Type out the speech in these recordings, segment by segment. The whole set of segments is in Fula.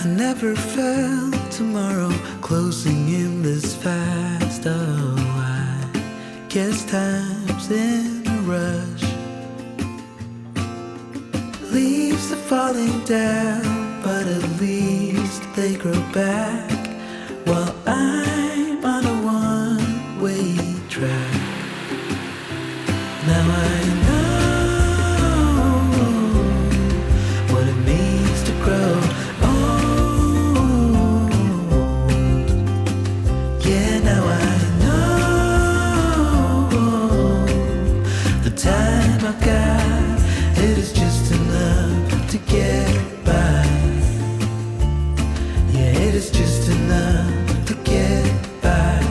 never felt tomorrow closing in this fast. Oh, I guess time's in a rush. Leaves are falling down, but at least they grow back, while I'm on a one-way track. Now I know what it means to grow old. Yeah, now I know the time I've got, it is just enough to get by. Yeah, it is just enough to get by.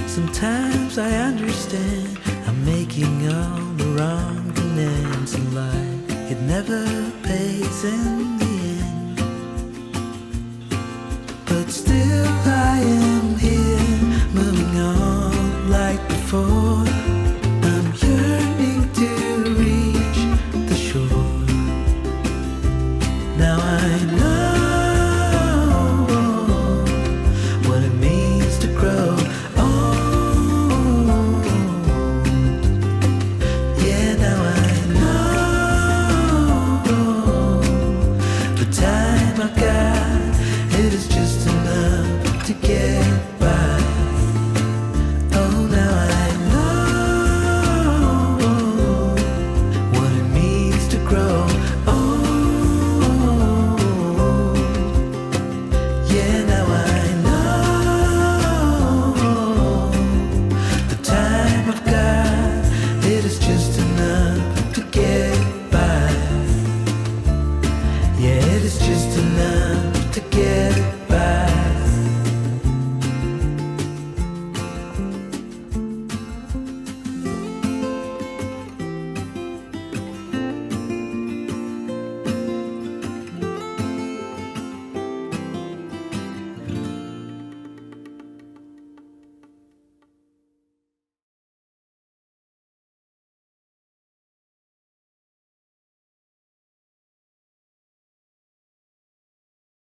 Sometimes I understand I'm making all the wrong demands in life. It never pays in the end, but still I am here, moving on like before. I'm yearning to reach the shore. Now I know what it means to grow. I've got, it is just enough to get by. Oh, now I know what it means to grow old. Yeah, now I know the time I've got, it is just enough to get by. Yeah, it is just enough to get by.